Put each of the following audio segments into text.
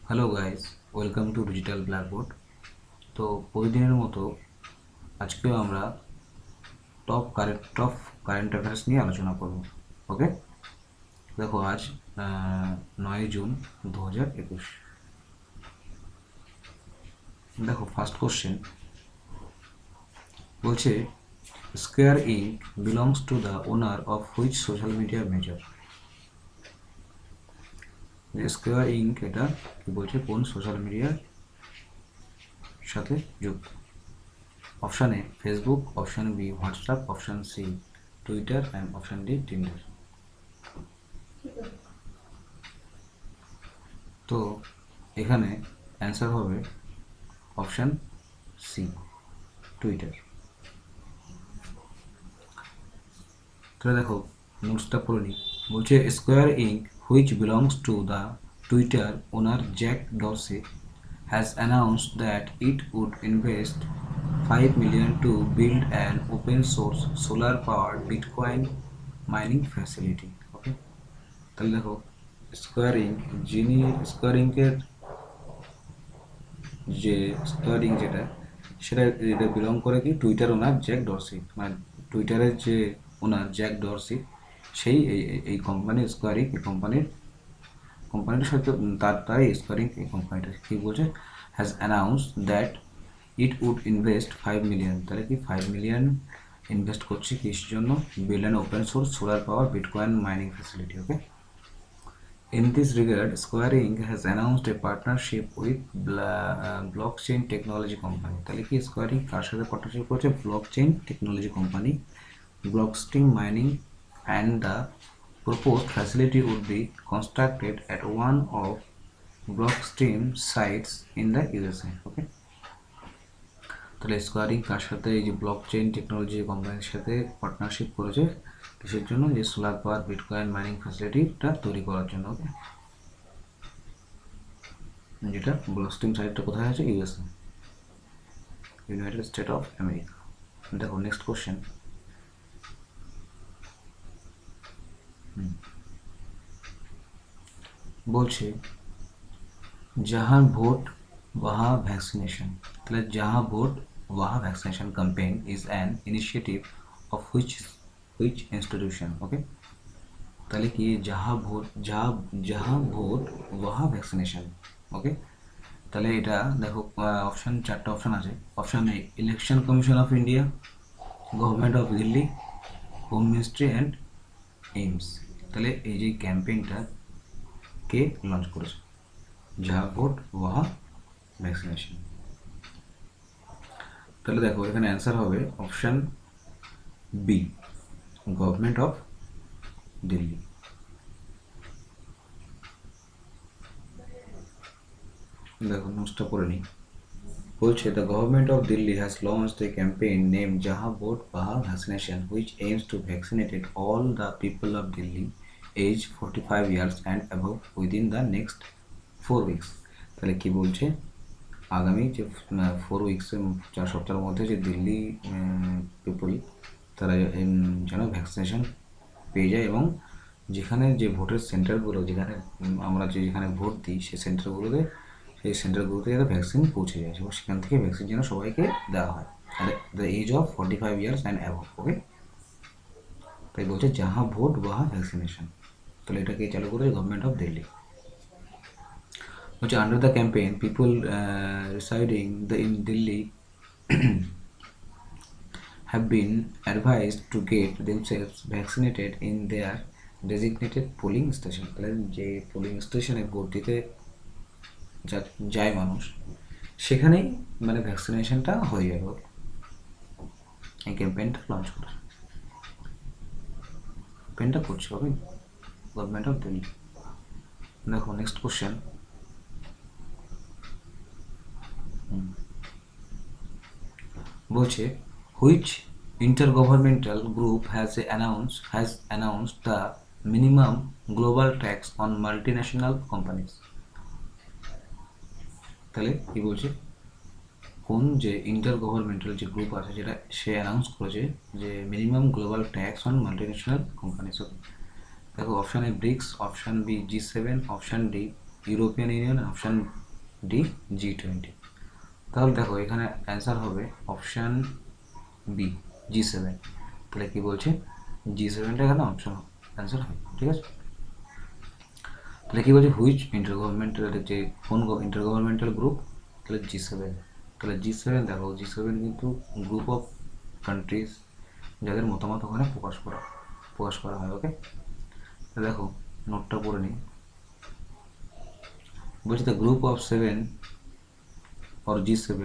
Hello guys, welcome to digital blackboard. তো প্রতিদিনের মতো আজকেও আমরা টপ কারেন্ট অ্যাফেয়ার্স নিয়ে আলোচনা করব। ওকে, দেখো আজ 9 জুন 2021। দেখো ফার্স্ট কোশ্চেন বলছে, square ink belongs to the owner of which social media major. Square ink এটা কি বলছে, কোন সোশ্যাল মিডিয়ার সাথে যুক্ত? Option A Facebook, option B WhatsApp, option C Twitter and option D Tinder. তো এখানে অ্যান্সার হবে অপশান সি টুইটার। তাহলে দেখো নোটসটা পড়ে নিই। বলছে square Inc which belongs to the Twitter owner Jack Dorsey has announced that it would invest 5 million to build an open source solar powered Bitcoin mining facility. ওকে, তাহলে দেখো square ink, যিনি square ইঙ্কের যে স্কোয়ার ইঙ্ক এটা belong করে কি Twitter owner Jack Dorsey, মানে টুইটারের যে ওনার জ্যাক ডরসি, সেই এই কোম্পানি স্কোয়ার ইঙ্ক, এই কোম্পানিটার সাথে তাই স্কোয়ার ইঙ্ক এই কোম্পানিটা কী বলছে, has announce that it would invest 5 million. তাহলে কি 5 মিলিয়ন ইনভেস্ট করছে কিসের জন্য? Build an open source solar power bitcoin mining facility. Okay, in this regard, Square Inc. has announced a partnership with blockchain technology company. তাহলে কি Square Inc. কার সাথে partnership করেছে? Blockchain technology company, Blockstream mining, and the proposed facility would be constructed at one of Blockstream sites in the USA. Okay, তাহলে square ink কার সাথে, এই যে blockchain technology কোম্পানির সাথে পার্টনারশিপ করেছে কিসের জন্য? যে সোলার পাওয়ার বিটকয়েন মাইনিং ফ্যাসিলিটিটা তৈরি করার জন্য। ওকে, যেটা ব্লকস্ট্রিম সাইটটা কোথায় আছে? USA, United State of America. দেখো নেক্সট কোশ্চেন বলছে, जहाँ ভোট वहाँ ভ্যাকসিনেশন। তাহলে जहाँ ভোট वहाँ vaccination campaign is an initiative of which institution. Okay, তাহলে কি जहाँ ভোট वहाँ ভ্যাকসিনেশন। ওকে, তাহলে এটা দেখো অপশান, চারটা অপশান আছে। Option A election commission of India, government of Delhi, home ministry and AIIMS. তাহলে এই যে ক্যাম্পেইনটা কে লঞ্চ করেছে? जहाँ ভোট वहाँ ভ্যাকসিনেশন। তাহলে দেখো এখানে অ্যান্সার হবে option B, government of Delhi. দেখো নোটসটা পড়ে নিই। বলছে the government of Delhi has launched a campaign name Jahan vote वहाँ vaccination which aims to vaccinate all the people of Delhi age 45 years and above within the next 4 weeks। তাহলে কি বলছে, আগামী যে 4 উইক্সের 4 সপ্তাহের মধ্যে যে দিল্লি পিপল তারা যেন ভ্যাকসিনেশন পেয়ে যায়, এবং যেখানে যে ভোটের সেন্টারগুলো, যেখানে আমরা যেখানে ভোট দিই সেই সেন্টারগুলোতে যাতে ভ্যাকসিন পৌঁছে যায় এবং সেখান থেকে ভ্যাকসিন যেন সবাইকে দেওয়া হয় the age of 45 years and above. Okay, তাই বলছে যাহা ভোট ওয়াহা ভ্যাকসিনেশন। তাহলে এটাকে চালু করেছে গভর্নমেন্ট অফ দিল্লি। বলছে under the campaign people residing in Delhi have been advised to get themselves vaccinated in their designated polling station। তাহলে যে পোলিং স্টেশনে ভোট দিতে যায় মানুষ, সেখানেই মানে ভ্যাকসিনেশনটা হয়ে যাবে। এই ক্যাম্পেইনটা লঞ্চ করে ক্যাম্পেইনটা করছে হবে গভর্নমেন্ট অফ দিল্লি। দেখো নেক্সট কোশ্চেন বলছে which intergovernmental group has announced the minimum global tax on multinational companies। তাহলে কি বলছে, কোন যে ইন্টারগভর্নমেন্টাল যে গ্রুপ আছে যেটা সে অ্যানাউন্স করেছে যে minimum global tax on multinational companies. দেখো option A BRICS, option B G7, option D European Union, option D G20। তাহলে দেখো এখানে অ্যান্সার হবে অপশান বি G7। তাহলে কি বলছে G7টা এখানে অপশন অ্যান্সার হবে, ঠিক আছে। তাহলে কি বলছে হুইচ ইন্টারগভর্নমেন্টাল, যে কোন ইন্টারগভর্নমেন্টাল গ্রুপ, তাহলে G7। তাহলে G7 দেখো G7 কিন্তু গ্রুপ অফ কান্ট্রিজ যাদের মতামত ওখানে প্রকাশ করা হয়। ওকে, দেখো নোটটা পড়ে নিই। বলছে the group of 7 or G7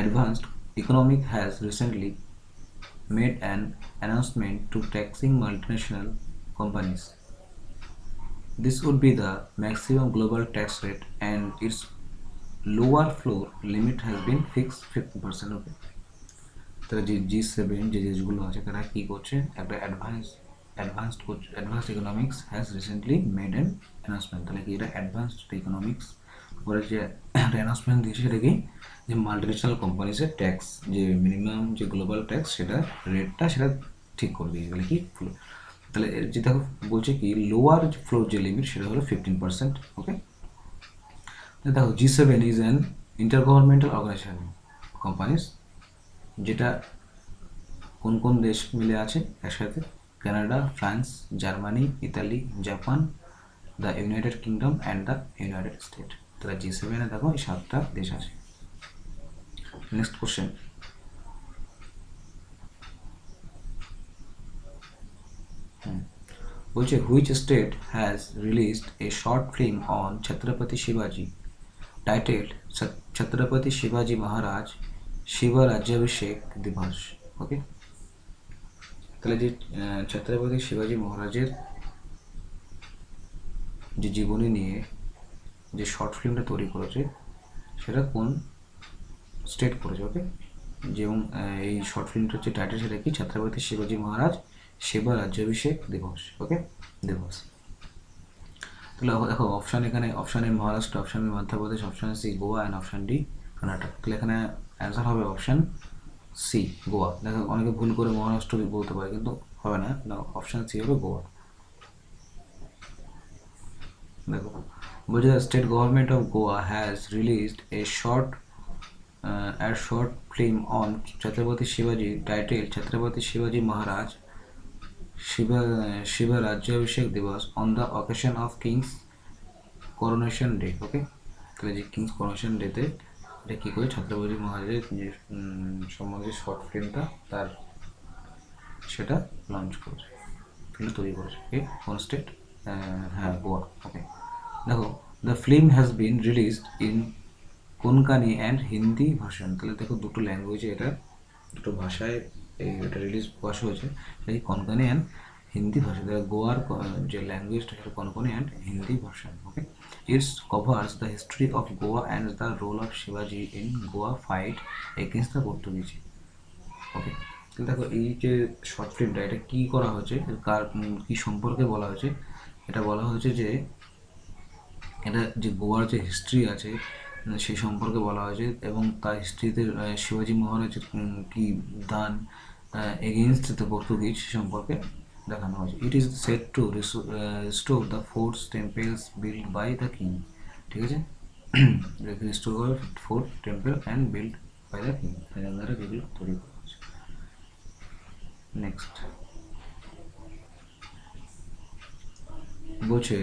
advanced economic has recently made an announcement to taxing multinational companies. This would be the maximum global tax rate and its lower floor limit has been fixed 50%. Okay, তাহলে যে G7 যে দেশগুলো আছে তারা কি করছে, একটা advanced economics has recently made an announcement. তাহলে কি এটা অ্যাডভান্সড ইকোনমিক্স করে যে একটা অ্যানাউন্সমেন্ট দিয়েছে, সেটা কি যে মাল্টিনেশনাল কোম্পানিসের ট্যাক্স যে মিনিমাম যে গ্লোবাল ট্যাক্স সেটা রেটটা সেটা ঠিক করে দিয়েছে। তাহলে কি তাহলে যে দেখো বলছে কি লোয়ার ফ্লোর যে লিমিট সেটা হলো 15%। ওকে, দেখো G7 is an intergovernmental organisation companies, যেটা কোন কোন দেশ মিলে আছে একসাথে, Canada, France, Germany, Italy, Japan, the United Kingdom and the United State. তাহলে G7 এ দেখো এই 7টা দেশ আছে। নেক্সট কোশ্চেন, বলছে which state has released a short film on Chhatrapati শিবাজি টাইটেলড ছত্রপতি শিবাজি মহারাজ শিবরাজ্যাভিষেক দিবস। ওকে, তাহলে যে ছত্রপতি শিবাজি মহারাজের যে জীবনী নিয়ে যে শর্ট ফিল্মটা তৈরি করেছে সেটা কোন স্টেট করেছে। ওকে, যেমন এই শর্ট ফিল্মটার যে টাইটেল সেটা কি ছত্রপতি শিবাজি মহারাজ শিবরাজ্যাভিষেক দিবস। ওকে, দিবস। তাহলে দেখো অপশান, এখানে option A Maharashtra, option B Madhya Pradesh, option C Goa and option D Karnataka. তাহলে এখানে অ্যান্সার হবে অপশান সি গোয়া। দেখো অনেকে ভুল করে মহারাষ্ট্র বলতে পারে, কিন্তু হবে না, অপশান সি হবে গোয়া। দেখো বলছে the state government of Goa has released a short film on Chhatrapati Shivaji titled Chhatrapati Shivaji Maharaj Shiva Rajyabhishek Divas on the occasion of King's Coronation Day. ওকে, তাহলে যে কিংস করোনেশন ডেতে এটা কী করে ছত্রপতি মহারাজের যে সম্বন্ধে শর্ট ফিল্মটা তার সেটা লঞ্চ করেছে, ফিল্ম তৈরি করেছে। ওকে, কোন স্টেট, হ্যাঁ গোয়া। ওকে, দেখো the film has been released in Konkani and Hindi version. তাহলে দেখো দুটো ল্যাঙ্গুয়েজে এটা, দুটো ভাষায় এটা রিলিজ প্রকাশ হয়েছে, সেই কোনকানি অ্যান্ড হিন্দি ভাষা। দেখো গোয়ার যে ল্যাঙ্গুয়েজটা সেটা Konkani and Hindi version. Okay, it's covers the history of Goa and the role of শিবাজি in Goa fight against the Portuguese. Okay, তাহলে দেখো এই যে শর্ট ফিল্মটা এটা কী করা হয়েছে, কার কী সম্পর্কে বলা হয়েছে, এটা বলা হয়েছে যে এটা যে গোয়ার যে হিস্ট্রি আছে সেই সম্পর্কে বলা হয়েছে, এবং তার হিস্ট্রিতে শিবাজি মহারাজের কি দান এগেইনস্ট দ্য পর্তুগিজ সে সম্পর্কে দেখানো হয়েছে। It is set to restore the forts temples build by the king. ঠিক আছে, রিস্টোর করে fort temple and build by the king, এর দ্বারা যেগুলো তৈরি করা হয়েছে। নেক্সট বলছে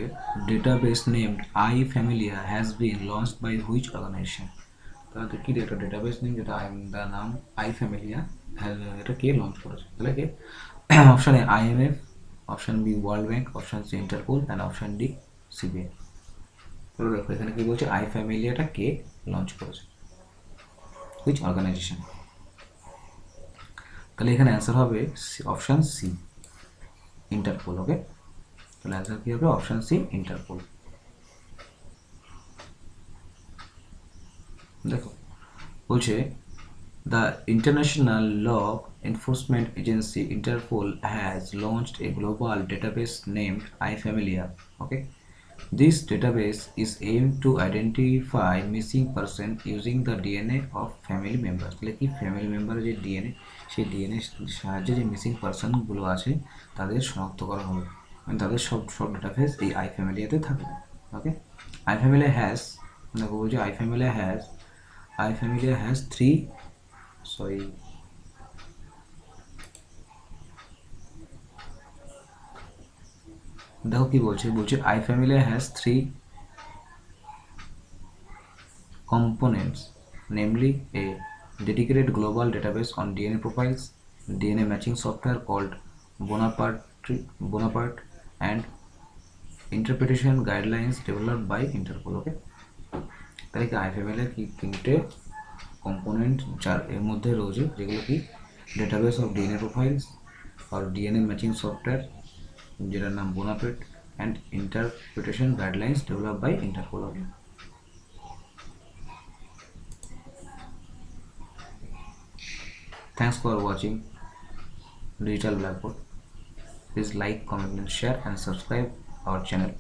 database named I Familia has been launched by which organisation. তাহলে কি একটা ডেটাবেস নেম যেটা তার নাম আই ফ্যামিলিয়া, এটা কে লঞ্চ করেছে, তাহলে কে, option A IMF, option B World Bank, option C Interpol and option D CBI। তাহলে দেখো এখানে কি বলছে আই ফ্যামিলিয়াটা কে লঞ্চ করেছে, হুইচ অর্গানাইজেশন। তাহলে এখানে অ্যান্সার হবে অপশান সি ইন্টারপোল। ওকে, তাহলে অ্যান্সার কী হবে অপশান সি ইন্টারপোল। দেখো বলছে the international law enforcement agency Interpol has launched a global database named iFamilia. Okay, this database is aimed to identify missing person using the DNA of family members. তাহলে কি family মেম্বারের যে DNA, সেই DNA সাহায্যে যে missing পার্সনগুলো আছে তাদের শনাক্ত করা হবে, মানে তাদের সব ডেটাবেস এই iFamiliaতে থাকবে। ওকে। আইফ্যামিলিয়া হ্যাজ, দেখো বলছে আইফ্যামিলিয়া হ্যাজ থ্রি, সরি, দেখো কি বলছে, I Familia has three components, namely a dedicated global database on DNA profiles, DNA matching software called Bonaparte, and interpretation guidelines developed by Interpol. Okay, তাহলে কি আইফ্যামিলিয়ার কি তিনটে কম্পোনেন্ট যার এর মধ্যে রয়েছে, যেগুলো কি ডেটাবেস অফ ডিএনএ প্রোফাইলস আর ডিএনএ ম্যাচিং সফটওয়্যার যেটার নাম Bonaparte, and interpretation guidelines develop by Interpol. Okay, thanks for watching Digital Blackboard. Please like, comment and share and subscribe our channel.